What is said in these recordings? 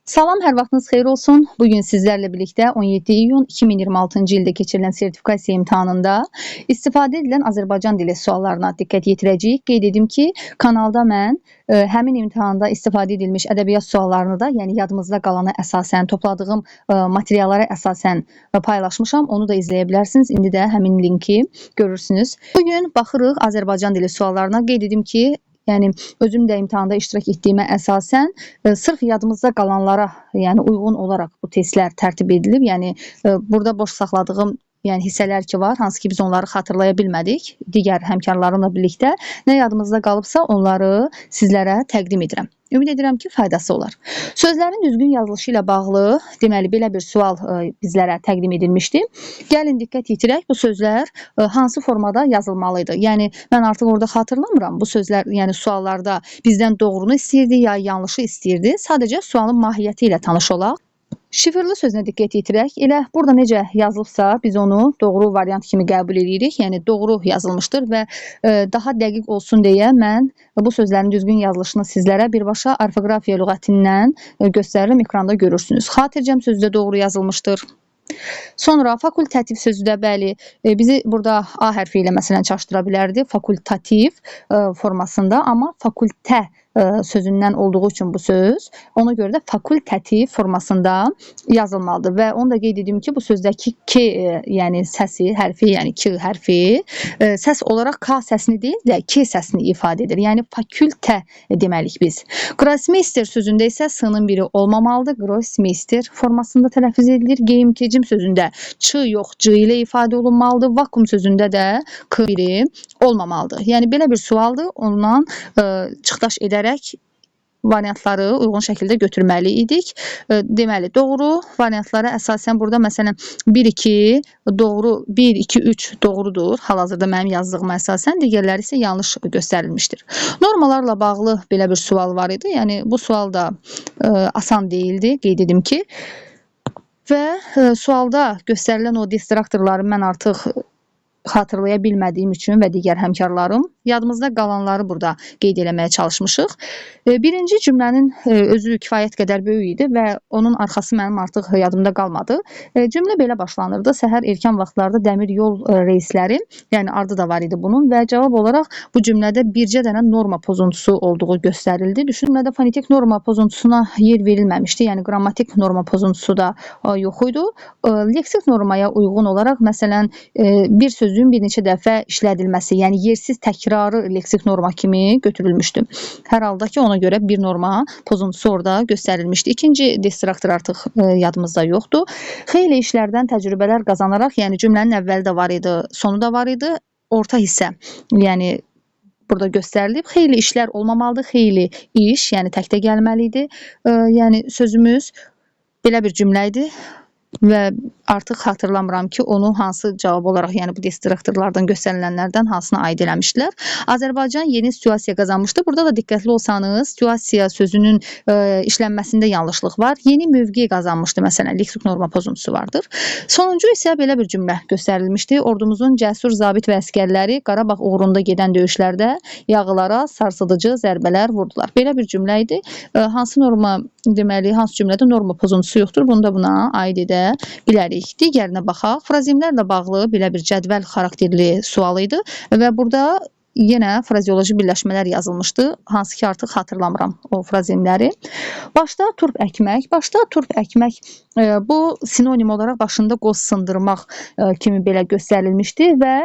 Salam, hər vaxtınız xeyir olsun. Bugün sizlərlə birlikdə 17 iyun 2026-cı ildə keçirilən sertifikasiya imtahanında istifadə edilən Azərbaycan dili suallarına diqqət yetirəcəyik. Qeyd edim ki, kanalda mən həmin imtahanda istifadə edilmiş ədəbiyyat suallarını da, yəni yadımızda qalana əsasən, topladığım materiallara əsasən paylaşmışam. Onu da izləyə bilərsiniz. İndi də həmin linki görürsünüz. Bugün baxırıq Azərbaycan dili suallarına. Qeyd edim ki, yəni özüm də imtahanda iştirak etdiyimə əsasən sırf yadımızda qalanlara, yəni uyğun olaraq bu testlər tərtib edilib. Yəni burada boş saxladığım hissələr ki var, hansı ki biz onları xatırlaya bilmədik. Digər həmkarlarımla birlikdə nə yadımızda qalıbsa onları sizlərə təqdim edirəm. Ümid edirəm ki, faydası olar. Sözlərin düzgün yazılışı ilə bağlı, deməli, belə bir sual bizlərə təqdim edilmişdi. Gəlin diqqət yetirək, bu sözlər hansı formada yazılmalıydı? Yəni, mən artıq orada xatırlamıram. Bu sözlər, yəni suallarda bizdən doğrunu istəyirdi, ya yanlışı istəyirdi. Sadəcə sualın mahiyyəti ilə tanış olaq. Şifrli sözünə diqqət yetirək. Elə burada necə yazılıbsa, biz onu doğru variant kimi qəbul edirik. Yəni, doğru yazılmışdır və daha dəqiq olsun deyə mən bu sözlərin düzgün yazılışını sizlərə birbaşa orfoqrafiya lüğətindən göstərirəm. Ekranda görürsünüz. Xatircəm sözü də doğru yazılmışdır. Sonra fakultativ sözü də bəli, bizi burada A hərfi ilə məsələn çaşdıra bilərdi. Fakultativ formasında, amma fakultə sözündən olduğu üçün bu söz, ona görə də fakultativ formasında yazılmalıdır. Və onu da qeyd edim ki, bu sözdəki K, yəni səsi, hərfi, yəni K hərfi, səs olaraq K səsini deyil də K səsini ifadə edir. Yəni fakültə deməliyik biz. Grossmeister sözündə isə S-nın biri olmamalıdır. Grossmeister formasında tələffüz edilir. Geyim-kecim sözündə Ç yox, C ilə ifadə olunmalıdır. Vakuum sözündə də K biri olmamalıdır. Yəni belə bir sualdır. Ondan çıxdaş edərək variantları uyğun şəkildə götürməli idik. Deməli, doğru variantlara əsasən burada məsələn 1-2 doğru, 1-2-3 doğrudur. Hal-hazırda mənim yazdığıma əsasən, digərləri isə yanlış göstərilmişdir. Normalarla bağlı belə bir sual var idi. Yəni, bu sual da asan deyildi, qeyd edim ki. Və sualda göstərilən o distraktorları mən artıq xatırlaya bilmədiyim üçün və digər həmkarlarım yadımızda qalanları burada qeyd eləməyə çalışmışıq. Birinci cümlənin özü kifayət qədər böyük idi və onun arxası mənim artıq yadımda qalmadı. Cümlə belə başlanırdı. Səhər erkən vaxtlarda dəmir yol reysləri, yəni adı da var idi bunun və cavab olaraq bu cümlədə bircə dənə norma pozuntusu olduğu göstərildi. Düşünmədə fonetik norma pozuntusuna yer verilməmişdi. Yəni qrammatik norma pozuntusu da yox idi. Leksik normaya uyğun olaraq məsələn bir sözün bir neçə dəfə işlədilməsi, yəni yersiz təkrarı leksik norma kimi götürülmüşdü. Hər halda ki, ona görə bir norma pozuntusu orada göstərilmişdi. İkinci distraktor artıq yadımızda yoxdur. Xeyli işlərdən təcrübələr qazanaraq, yəni cümlənin əvvəli də var idi, sonu da var idi, orta hissə, yəni burada göstərilib. Xeyli işlər olmamalıdır, xeyli iş, yəni təkdə gəlməli idi. Yəni sözümüz belə bir cümlə idi. Və artıq xatırlamıram ki, onu hansı cavab olaraq, yəni bu distraktorlardan göstərilənlərdən hansına aid eləmişdilər. Azərbaycan yeni situasiya qazanmışdı. Burada da diqqətli olsanız, situasiya sözünün işlənməsində yanlışlıq var. Yeni mövqe qazanmışdı, məsələn, leksik norma pozuntusu vardır. Sonuncu isə belə bir cümlə göstərilmişdi. Ordumuzun cəsur zabit və əskərləri Qarabağ uğrunda gedən döyüşlərdə yağılara sarsıdıcı zərbələr vurdular. Belə bir cümlə idi. Hansı norma, deməli, hansı cümlədə norma pozuntusu yoxdur, bunu da buna aid edə bilərik. Digərinə baxaq. Frazeologlarla bağlı belə bir cədvəl xarakterli sual idi və burada yenə frazeoloji birləşmələr yazılmışdı, hansı ki artıq xatırlamıram o frazeologları. Başda turp əkmək. Başda turp əkmək bu sinonim olaraq başında qoz sındırmaq kimi belə göstərilmişdi və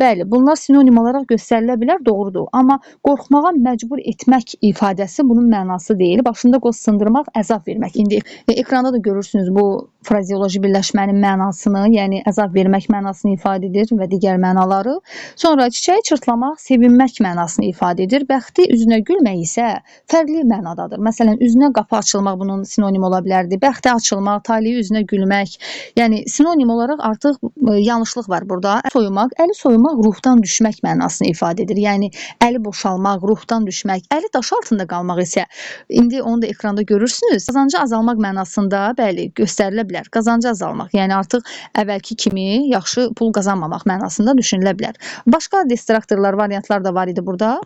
bəli, bunlar sinonim olaraq göstərilə bilər, doğrudur. Amma qorxmağa məcbur etmək ifadəsi bunun mənası deyil. Başında qoz sındırmaq, əzab vermək. İndi ekranda da görürsünüz bu frazeoloji birləşmənin mənasını, yəni əzab vermək mənasını ifadə edir və digər mənaları. Sonra çiçəyi çırtlamaq, sevinmək mənasını ifadə edir. Bəxti üzünə gülmək isə fərqli mənadadır. Məsələn, üzünə qapı açılmaq bunun sinonim ola bilərdi. Bəxti açılmaq, taleyi üzünə gülmək. Yəni sinonim olaraq artıq yanlışlıq var burada. Əli soyumaq ruhdan düşmək mənasını ifadə edir. Yəni əli boşalmaq, ruhdan düşmək. Əli daş altında qalmaq isə indi onu da ekranda görürsünüz. Qazancı azalmaq mənasında bəli göstərilə bilər. Qazancı azalmaq, yəni artıq əvvəlki kimi yaxşı pul qazanmamaq mənasında düşünülə bilər. Başqa distraktorlar, variantlar da var idi burada.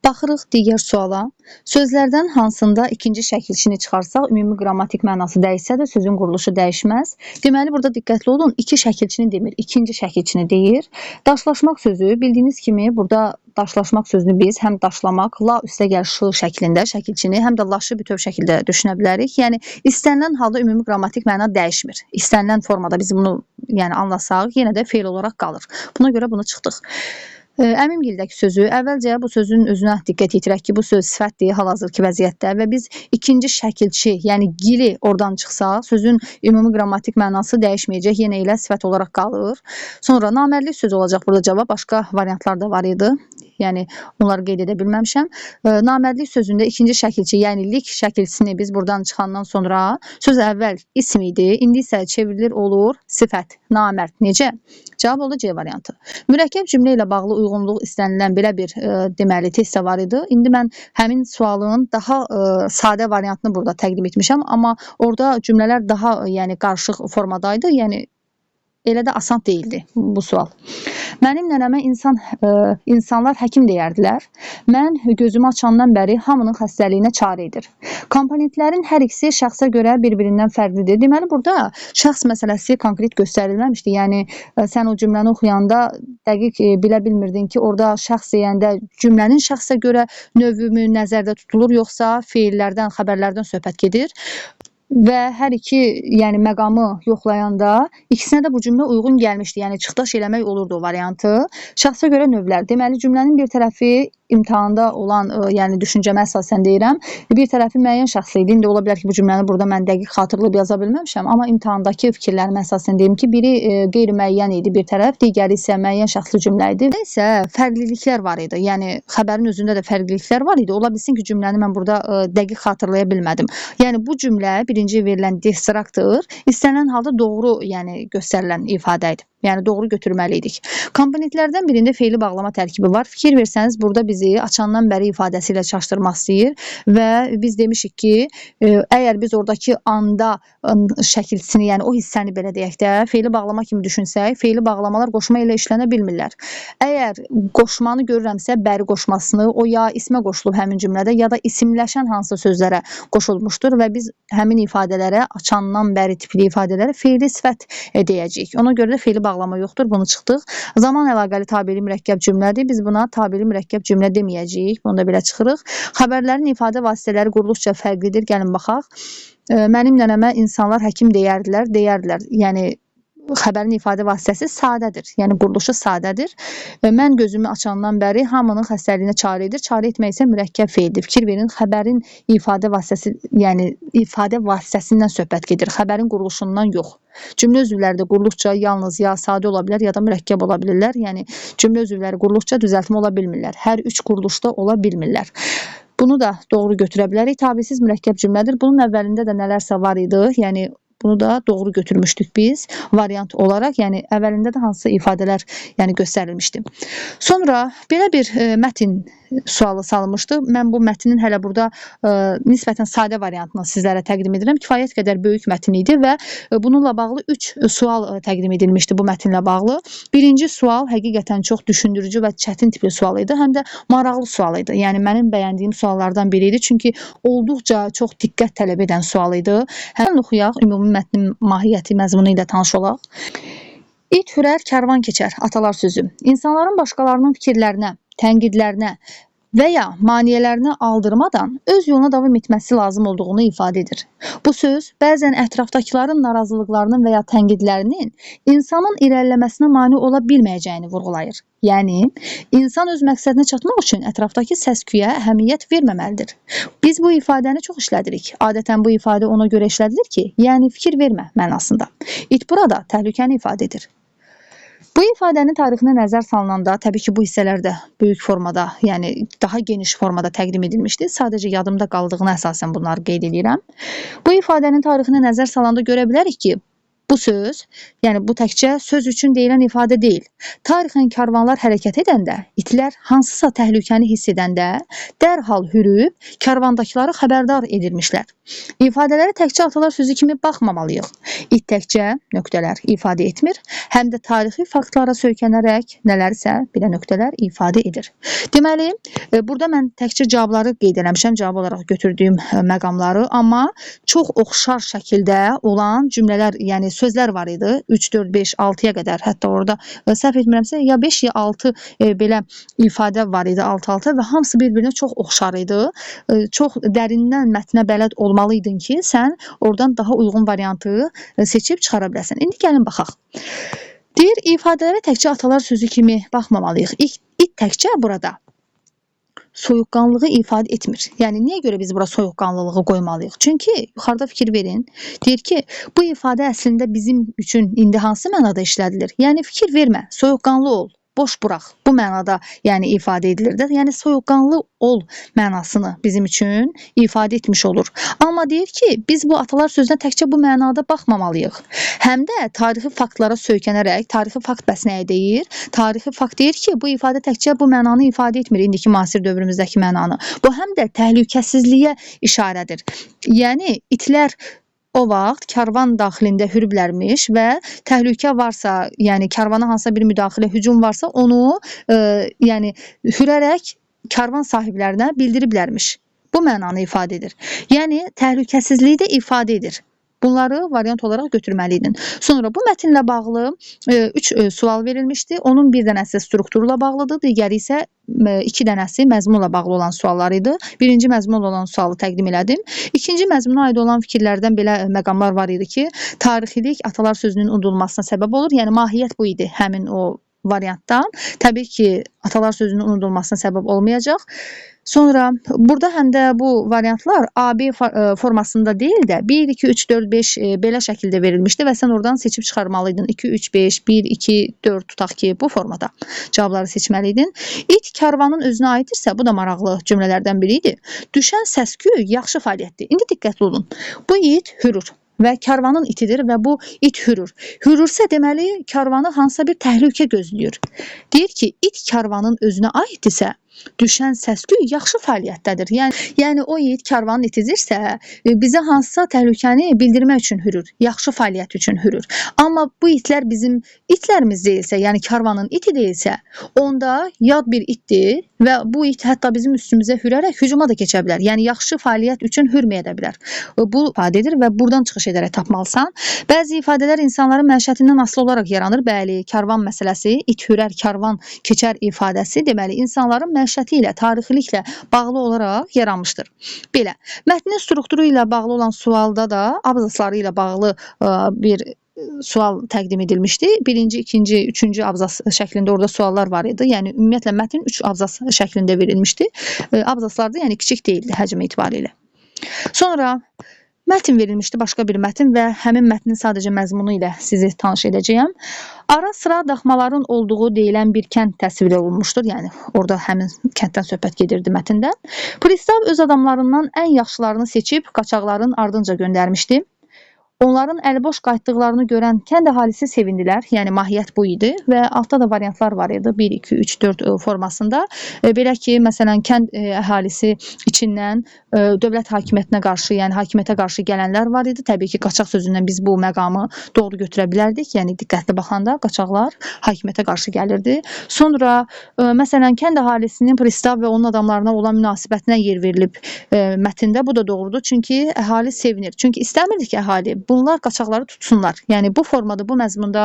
Baxırıq digər suala. Sözlərdən hansında ikinci şəkilçini çıxarsaq, ümumi qrammatik mənası dəyişsə də sözün quruluşu dəyişməz. Deməli, burada diqqətli olun, iki şəkilçini demir, ikinci şəkilçini deyir. Daşlaşmaq sözü, bildiyiniz kimi burada daşlaşmaq sözünü biz həm daşlamaq, la üstə gəl şı şəklində şəkilçini, həm də laşı bütöv şəkildə düşünə bilərik. Yəni, istənilən halda ümumi qrammatik məna dəyişmir. İstənilən formada biz bunu anlasaq, yenə də fe'l olaraq qalır. Buna görə bunu çıxdıq. Əmimgildəki sözü, əvvəlcə bu sözün özünə diqqət yetirək ki, bu söz sifətdir hal-hazırki vəziyyətdə və biz ikinci şəkilçi, yəni gili oradan çıxsaq, sözün ümumi qrammatik mənası dəyişməyəcək, yenə ilə sifət olaraq qalır. Sonra namərdlik sözü olacaq burada cavab, başqa variantlar da var idi. Yəni, onları qeyd edə bilməmişəm. Namərdlik sözündə ikinci şəkilçi, yəni lik şəkilçisini biz buradan çıxandan sonra söz əvvəl ism idi, indi isə çevrilir olur sifət, namərd. Necə? Cavab oldu C variantı. Mürəkkəb cümlə ilə bağlı uyğunluq istənilən belə bir deməli testdə var idi. İndi mən həmin sualın daha sadə variantını burada təqdim etmişəm, amma orada cümlələr daha qarışıq formadaydı. Yəni elə də asan deyildi bu sual. Mənim nənəmə insanlar həkim deyərdilər. Mən gözümü açandan bəri hamının xəstəliyinə çarə edir. Komponentlərin hər ikisi şəxsə görə bir-birindən fərqlidir. Deməli, burada şəxs məsələsi konkret göstərilməmişdi. Yəni, sən o cümləni oxuyanda dəqiq bilə bilmirdin ki, orada şəxs deyəndə cümlənin şəxsə görə növü mü nəzərdə tutulur, yoxsa feillərdən, xəbərlərdən söhbət gedir. Və hər iki məqamı yoxlayanda ikisinə də bu cümlə uyğun gəlmişdi. Yəni, çıxdaş eləmək olurdu o variantı. Şəxsə görə növlər. Deməli, cümlənin bir tərəfi imtahanda olan, düşüncəmə əsasən deyirəm, bir tərəfi müəyyən şəxsli idi. İndi ola bilər ki, bu cümləni burada mən dəqiq xatırlayıb yaza bilməmişəm, amma imtahandakı fikirlərimə əsasən deyim ki, biri qeyri-müəyyən idi bir tərəf, digəri isə müəyyən şəxsli cümlə idi. Və isə fərqliliklər var idi. Yəni, xəbərin özündə də fərqliliklər var idi. Ola bilsin ki, cümləni mən burada dəqiq xatırlaya bilmədim. Yəni, bu cümlə birinci verilən distraktor istənilən halda doğru göstərilən ifadə idi. Yəni, doğru götürməliydik. Komponentlərdən birində fe'li bağlama tərkibi var. Fikir versəniz, burada bizi açandan bəri ifadəsi ilə çaşdırmaq istəyir və biz demişik ki, əgər biz oradakı anda şəkilçisini, yəni o hissəni belə deyək də, fe'li bağlama kimi düşünsək, fe'li bağlamalar qoşma ilə işlənə bilmirlər. Əgər qoşmanı görürəmsə, bəri qoşmasını, o ya ismə qoşulub həmin cümlədə, ya da isimləşən hansı sözlərə qoşulmuşdur və biz həmin ifadələrə, açandan bəri tipli ifadələrə fe'li sifət deyəcəyik. Ona görə də fe'li bağlama yoxdur, bunu çıxdıq. Zaman əlaqəli tabeli mürəkkəb cümlədir. Biz buna tabeli mürəkkəb cümlə deməyəcəyik. Bunu da belə çıxırıq. Xəbərlərin ifadə vasitələri quruluşca fərqlidir. Gəlin baxaq. Mənim nənəmə insanlar həkim deyərdilər. Yəni, xəbərin ifadə vasitəsi sadədir. Yəni, quruluşu sadədir. Mən gözümü açandan bəri hamının xəstəliyinə çarə edir. Çarə etmək isə mürəkkəb fe'ldir. Fikir verin, xəbərin ifadə vasitəsi, yəni ifadə vasitəsindən söhbət gedir. Xəbərin quruluşundan yox. Cümlə üzvləri də quruluqca yalnız ya sadə ola bilər, ya da mürəkkəb ola bilirlər. Yəni, cümlə üzvləri quruluqca düzəltmə ola bilmirlər. Hər üç quruluşda ola bilmirlər. Bunu da doğru götürə bilərik. Tabisiz mürəkkəb cümlədir. Bunun əvvəlində də nələrsə var idi. Yəni, bunu da doğru götürmüşdük biz variant olaraq. Yəni, əvvəlində də hansı ifadələr göstərilmişdi. Sonra belə bir mətin sualı salınmışdı. Mən bu mətnin hələ burada nisbətən sadə variantını sizlərə təqdim edirəm. Kifayət qədər böyük mətin idi və bununla bağlı 3 sual təqdim edilmişdi bu mətinlə bağlı. Birinci sual həqiqətən çox düşündürücü və çətin tipli sual idi. Həm də maraqlı sual idi. Yəni, mənim bəyəndiyim suallardan biri idi. Çünki olduqca çox diqqət tələb edən sual idi. Həmin oxuyaq, ümumi mətnin mahiyyəti, məzmunu ilə tanış olaq. İt hürər, kərvan keçər, atalar sözü. İnsanların başqalarının fikirlərinə, tənqidlərinə və ya maniyələrini aldırmadan öz yoluna davam etməsi lazım olduğunu ifadə edir. Bu söz bəzən ətrafdakıların narazılıqlarının və ya tənqidlərinin insanın irəliləməsinə mane ola bilməyəcəyini vurğulayır. Yəni, insan öz məqsədinə çatmaq üçün ətrafdakı səs-küyə əhəmiyyət verməməlidir. Biz bu ifadəni çox işlədirik. Adətən bu ifadə ona görə işlədilir ki, yəni fikir vermə mənasında. İt burada təhlükəni ifadə edir. Bu ifadənin tarixinə nəzər salınanda, təbii ki, bu hissələr də böyük formada, yəni daha geniş formada təqdim edilmişdi. Sadəcə yadımda qaldığına əsasən bunları qeyd edirəm. Bu ifadənin tarixinə nəzər salanda görə bilərik ki, Bu söz, yəni bu təkcə söz üçün deyilən ifadə deyil. Tarixən karvanlar hərəkət edəndə, itlər hansısa təhlükəni hiss edəndə dərhal hürüb karvandakıları xəbərdar edilmişlər. İfadələri təkcə atalar sözü kimi baxmamalıyıq. İt təkcə nöqtələr ifadə etmir, həm də tarixi faktlara söykənərək nələrsə belə nöqtələr ifadə edir. Deməli, burada mən təkcə cavabları qeyd eləmişəm, cavab olaraq götürdüyüm məqamları, amma çox oxşar şəkildə olan cümlələr, yəni sözlər var idi. 3, 4, 5, 6-ya qədər, hətta orada səhv etmirəmsə ya 5 ya 6 belə ifadə var idi alt-alta və hamısı bir-birinə çox oxşar idi. Çox dərindən mətnə bələd olmalıydın ki, sən oradan daha uyğun variantı seçib çıxara biləsən. İndi gəlin baxaq. Deyir, ifadələrə təkcə atalar sözü kimi baxmamalıyıq. İt təkcə burada soyuqqanlığı ifadə etmir. Yəni, niyə görə biz bura soyuqqanlılığı qoymalıyıq? Çünki, yuxarıda fikir verin, deyir ki, bu ifadə əslində bizim üçün indi hansı mənada işlədilir? Yəni, fikir vermə, soyuqqanlı ol, boş burax. Bu mənada yəni ifadə edilir də. Yəni, soyuqqanlı ol mənasını bizim üçün ifadə etmiş olur. Amma deyir ki, biz bu atalar sözünə təkcə bu mənada baxmamalıyıq. Həm də tarixi faktlara söykənərək, tarixi fakt bəs nəyə deyir? Tarixi fakt deyir ki, bu ifadə təkcə bu mənanı ifadə etmir, indiki müasir dövrümüzdəki mənanı. Bu həm də təhlükəsizliyə işarədir. Yəni, itlər o vaxt karvan daxilində hürüblərmiş və təhlükə varsa, yəni karvana hansısa bir müdaxilə, hücum varsa, onu yəni hürərək karvan sahiblərinə bildiriblərmiş. Bu mənanı ifadə edir. Yəni, təhlükəsizliyi də ifadə edir. Bunları variant olaraq götürməliydin. Sonra bu mətnlə bağlı 3 sual verilmişdi. Onun bir dənəsi strukturla bağlıdır, digəri isə 2 dənəsi məzmunla bağlı olan suallar idi. Birinci məzmunla olan sualı təqdim elədim. İkinci məzmuna aid olan fikirlərdən belə məqamlar var idi ki, tarixilik atalar sözünün unudulmasına səbəb olur. Yəni, mahiyyət bu idi həmin o variantdan. Təbii ki, atalar sözünün unudulmasına səbəb olmayacaq. Sonra burada həm də bu variantlar AB formasında deyil də 1, 2, 3, 4, 5 belə şəkildə verilmişdi və sən oradan seçib çıxarmalıydın. 2, 3, 5, 1, 2, 4 tutaq ki, bu formada cavabları seçməliydin. İt karvanın özünə aiddirsə, bu da maraqlı cümlələrdən biri idi. Düşən səs-küy yaxşı fəaliyyətdir. İndi diqqətli olun. Bu it hürür və karvanın itidir və bu it hürür. Hürürsə deməli karvanı hansısa bir təhlükə gözləyir. Deyir ki, it karvanın özünə aiddirsə, düşən səs-küy yaxşı fəaliyyətdədir. Yəni o it karvanın itidirsə, bizə hansısa təhlükəni bildirmək üçün hürür, yaxşı fəaliyyət üçün hürür. Amma bu itlər bizim itlərimiz deyilsə, yəni karvanın iti deyilsə, onda yad bir itdir və bu it hətta bizim üstümüzə hürərək hücuma da keçə bilər. Yəni yaxşı fəaliyyət üçün hürməyə də bilər. Bu ifadədir və buradan çıxış edərək tapmalısan. Bəzi ifadələr insanların məişətindən asılı olaraq yaranır. Bəli, karvan məsələsi, it hürər, karvan keçər ifadəsi deməli insanların məişəti ilə, tarixiliklə bağlı olaraq yaranmışdır. Belə, mətnin strukturu ilə bağlı olan sualda da abzasları ilə bağlı bir sual təqdim edilmişdi. Birinci, ikinci, üçüncü abzas şəklində orada suallar var idi. Yəni, ümumiyyətlə, mətn 3 abzas şəklində verilmişdi. Abzaslar da yəni kiçik deyildi həcm etibarilə. Sonra mətn verilmişdi, başqa bir mətn və həmin mətnin sadəcə məzmunu ilə sizi tanış edəcəyəm. Ara sıra daxmaların olduğu deyilən bir kənd təsvir olunmuşdur. Yəni, orada həmin kənddən söhbət gedirdi mətndə. Pristav öz adamlarından ən yaxşılarını seçib qaçaqların ardınca göndərmişdi. Onların əliboş qayıtdıqlarını görən kənd əhalisi sevindilər. Yəni, mahiyyət bu idi və altda da variantlar var idi. 1, 2, 3, 4 formasında. Belə ki, məsələn, kənd əhalisi içindən dövlət hakimiyyətinə qarşı, yəni hakimiyyətə qarşı gələnlər var idi. Təbii ki, qaçaq sözündən biz bu məqamı doğru götürə bilərdik. Yəni, diqqətli baxanda qaçaqlar hakimiyyətə qarşı gəlirdi. Sonra, məsələn, kənd əhalisinin pristav və onun adamlarına olan münasibətinə yer verilib mətndə. Bu da doğrudur. Çünki əhali sevinir. Çünki istəmirdik ki, əhali bunlar qaçaqları tutsunlar. Yəni, bu formada, bu məzmunda,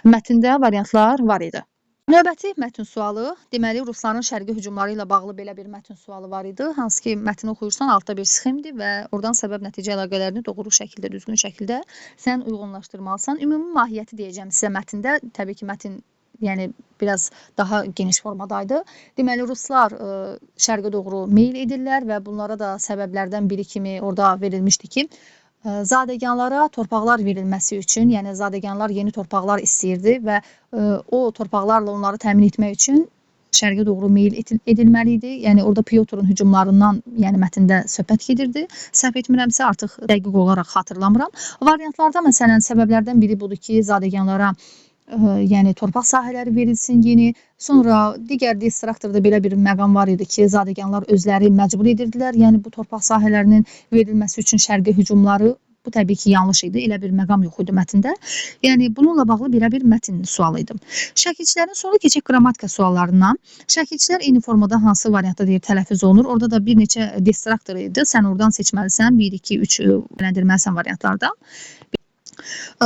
mətndə variantlar var idi. Növbəti mətn sualı, deməli, Rusların şərqi hücumları ilə bağlı belə bir mətn sualı var idi. Hansı ki, mətni oxuyursan, altda bir sxemdir və oradan səbəb-nəticə əlaqələrini doğru şəkildə, düzgün şəkildə sən uyğunlaşdırmalısan. Ümumi mahiyyəti deyəcəm sizə mətndə. Təbii ki, mətn yəni biraz daha geniş formadaydı. Deməli, Ruslar şərqə doğru meyl edirlər və bunlara da səbəblərdən biri kimi orada verilmişdi ki, zadəganlara torpaqlar verilməsi üçün, yəni zadəganlar yeni torpaqlar istəyirdi və o torpaqlarla onları təmin etmək üçün şərqə doğru meyil edilməli idi. Yəni orada Pyotrun hücumlarından, yəni mətndə söhbət gedirdi. Səhv etmirəmsə, artıq dəqiq olaraq xatırlamıram. Variantlarda məsələn səbəblərdən biri budur ki, zadəganlara yəni torpaq sahələri verilsin yeni. Sonra digər distraktorda belə bir məqam var idi ki, zadəganlar özləri məcbur edirdilər. Yəni bu torpaq sahələrinin verilməsi üçün şərqə hücumları. Bu təbii ki, yanlış idi. Elə bir məqam yox idi mətndə. Yəni bununla bağlı belə bir mətn sualı idi. Şəkilçilərin sonra keçək qrammatika suallarından. Şəkilçilər eyni formada hansı variantda deyir tələffüz olunur? Orada da bir neçə distraktor idi. Sən oradan seçməlisən. 1, 2, 3 yönləndirməlisən variantlardan.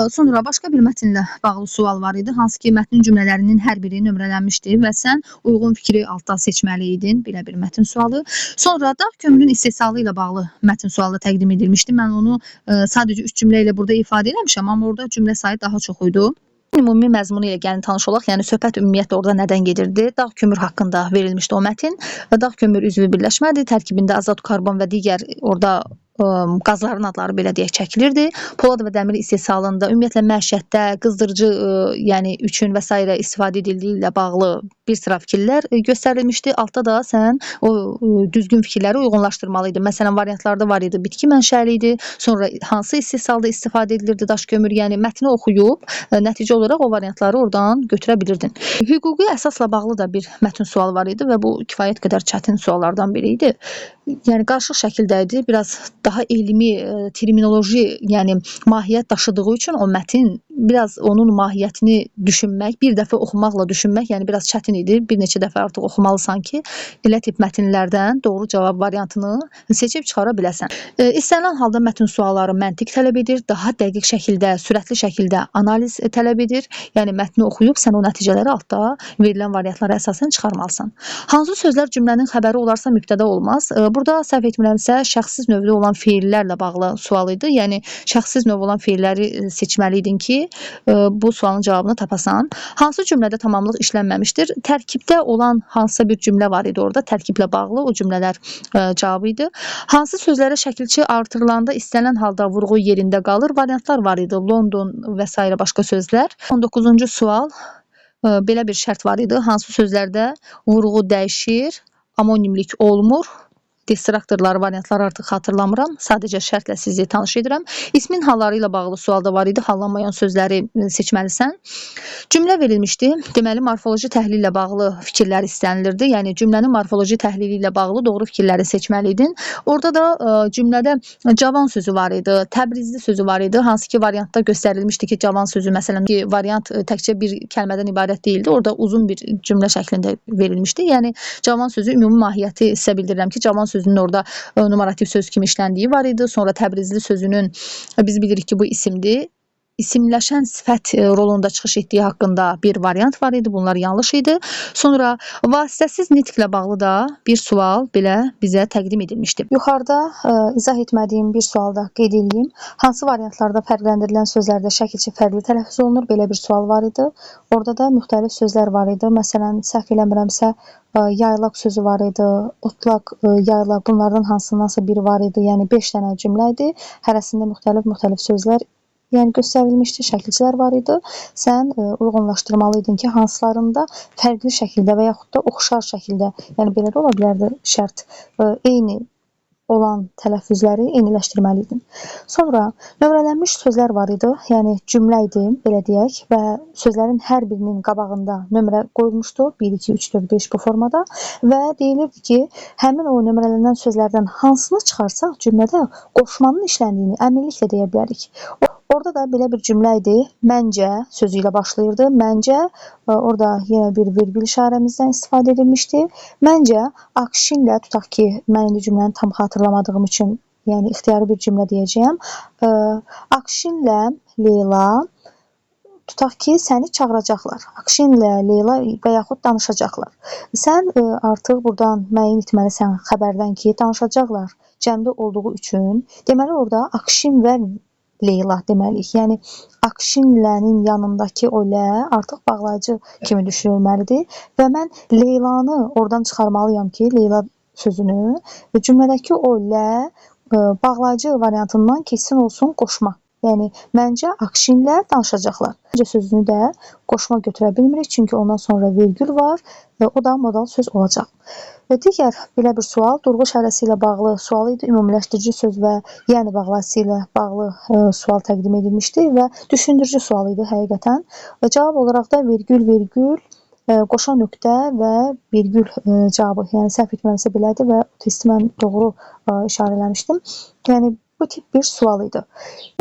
Sonra başqa bir mətnlə bağlı sual var idi. Hansı ki, mətnin cümlələrinin hər biri nömrələnmişdi və sən uyğun fikri altdan seçməli idin. Belə bir mətn sualı. Sonra dağ kömürün istehsalı ilə bağlı mətn sualı təqdim edilmişdi. Mən onu sadəcə 3 cümlə ilə burada ifadə eləmişəm, amma orada cümlə sayı daha çox idi. Ümumi məzmunu ilə gəlin tanış olaq. Yəni söhbət ümumiyyətlə orada nədən gedirdi? Dağ kömür haqqında verilmişdi o mətn. Dağ kömür üzvü birləşmədir. Tərkibində azot, karbon və digər orada qazların adları belə deyək çəkilirdi. Polad və dəmir istehsalında, ümumiyyətlə məişətdə qızdırıcı yəni üçün və s. istifadə edildiyi ilə bağlı bir sıra fikirlər göstərilmişdi. Altda da sən o düzgün fikirləri uyğunlaşdırmalı idin. Məsələn, variantlarda var idi, bitki mənşəli idi. Sonra hansı istehsalda istifadə edilirdi daş kömür? Yəni mətni oxuyub nəticə olaraq o variantları oradan götürə bilirdin. Hüquqi əsasla bağlı da bir mətn sualı var idi və bu kifayət qədər çətin suallardan biri idi. Yəni qarışıq şəkildə idi. Biraz daha elmi terminoloji, yəni mahiyyət daşıdığı üçün o mətn biraz onun mahiyyətini düşünmək, bir dəfə oxumaqla düşünmək, yəni biraz çətin idi. Bir neçə dəfə artıq oxumalısan ki, elə tip mətnlərdən doğru cavab variantını seçib çıxara biləsən. İstənilən halda mətn sualları məntiq tələb edir, daha dəqiq şəkildə, sürətli şəkildə analiz tələb edir. Yəni mətni oxuyub sən o nəticələri altda verilən variantlara əsasən çıxarmalısan. Hansı sözlər cümlənin xəbəri olarsa mübtəda olmaz? Burada səhv etmirəmsə, şəxssiz növlü olan feillərlə bağlı sual idi. Yəni şəxssiz növ olan feilləri seçməli idin ki, bu sualın cavabını tapasan. Hansı cümlədə tamamlıq işlənməmişdir? Tərkibdə olan hansısa bir cümlə var idi orada, tərkiblə bağlı o cümlələr cavabı idi. Hansı sözlərə şəkilçi artırılanda istənilən halda vurğu yerində qalır? Variantlar var idi. London və s. başqa sözlər. 19-cu sual, belə bir şərt var idi. Hansı sözlərdə vurğu dəyişir, amonimlik olmur? Distraktorları, variantları artıq xatırlamıram. Sadəcə şərtlə sizi tanış edirəm. İsmin halları ilə bağlı sualda var idi. Hallanmayan sözləri seçməlisən. Cümlə verilmişdi. Deməli, morfoloji təhlil ilə bağlı fikirlər istənilirdi. Yəni, cümlənin morfoloji təhlili ilə bağlı doğru fikirləri seçməli idin. Orada da cümlədə cavan sözü var idi, Təbrizli sözü var idi. Hansı ki, variantda göstərilmişdi ki, cavan sözü, məsələn, ki, variant təkcə bir kəlmədən ibarət deyildi. Orada uzun bir cümlə şəklində verilmişdi. Yəni, cavan sözü ümumi mahiyyəti sizə bildirirəm ki, cavan sözünün orada numarativ söz kimi işləndiyi var idi. Sonra Təbrizli sözünün biz bilirik ki, bu isimdir. İsimləşən sifət rolunda çıxış etdiyi haqqında bir variant var idi. Bunlar yanlış idi. Sonra vasitəsiz nitqlə bağlı da bir sual belə bizə təqdim edilmişdi. Yuxarıda izah etmədiyim bir sualda qeyd edeyim. Hansı variantlarda fərqləndirilən sözlərdə şəkilçi fərqli tələffüz olunur? Belə bir sual var idi. Orada da müxtəlif sözlər var idi. Məsələn, səhv eləmirəmsə, yaylaq sözü var idi, otlaq, yaylaq, bunlardan hansındansa biri var idi. Yəni 5 dənə cümlə idi. Hərəsində müxtəlif sözlər göstərilmişdi, şəkilçilər var idi. Sən uyğunlaşdırmalı idin ki, hansılarında fərqli şəkildə və yaxud da oxşar şəkildə, yəni belə də ola bilərdi şərt, eyni olan tələffüzləri eyniləşdirməli idin. Sonra nömrələnmiş sözlər var idi, yəni cümlə idi, belə deyək, və sözlərin hər birinin qabağında nömrə qoyulmuşdu, 1, 2, 3, 4, 5 bu formada və deyilirdi ki, həmin o nömrələnən sözlərdən hansını çıxarsaq cümlədə qoşmanın işləndiyini əminliklə deyə bilərik. Orada da belə bir cümlə idi, məncə sözü ilə başlayırdı. Məncə, orada yenə bir virgül işarəmizdən istifadə edilmişdi. Məncə, akşinlə, tutaq ki, mən indi cümləni tam xatırlamadığım üçün, yəni ixtiyari bir cümlə deyəcəyəm. Akşinlə Leyla, tutaq ki, səni çağıracaqlar. Akşinlə Leyla və yaxud danışacaqlar. Sən artıq buradan müəyyən etməlisən xəbərdən ki, danışacaqlar cəmdə olduğu üçün. Deməli, orada akşin və Leyla deməliyik. Yəni, akşinlənin yanındakı o lə artıq bağlayıcı kimi düşünülməlidir və mən Leylanı oradan çıxarmalıyam ki, Leyla sözünü və cümlədəki o lə bağlayıcı variantından keçsin olsun qoşma. Yəni məncə Akşinlər danışacaqlar. Məncə sözünü də qoşma götürə bilmirik, çünki ondan sonra vergül var və o da modal söz olacaq. Və digər belə bir sual Durğuş hərəsi ilə bağlı sual idi. Ümumiləşdirici söz və yəni bağlası ilə bağlı sual təqdim edilmişdi və düşündürücü sual idi həqiqətən. Və cavab olaraq da vergül, qoşa nöqtə və vergül cavabı, yəni səhv etməmsə belədir və testi mən doğru işarə eləmişdim. Yəni bu tip bir sual idi.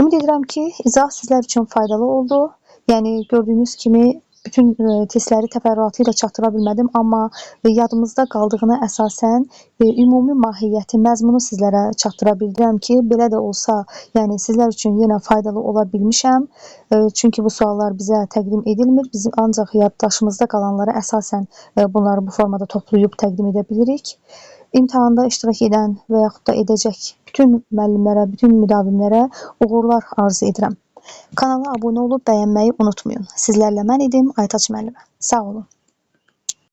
Ümid edirəm ki, izah sizlər üçün faydalı oldu. Yəni gördüyünüz kimi bütün testləri təfərrüatı ilə çatdıra bilmədim, amma yadımızda qaldığına əsasən ümumi mahiyyəti, məzmunu sizlərə çatdıra bildirəm ki, belə də olsa, yəni sizlər üçün yenə faydalı ola bilmişəm. Çünki bu suallar bizə təqdim edilmir. Biz ancaq yaddaşımızda qalanlara əsasən bunları bu formada toplayıb təqdim edə bilirik. İmtahanda iştirak edən və yaxud da edəcək bütün müəllimlərə, bütün müdavimlərə uğurlar arzu edirəm. Kanala abunə olub bəyənməyi unutmayın. Sizlərlə mən idim, Aytaç müəllimə. Sağ olun.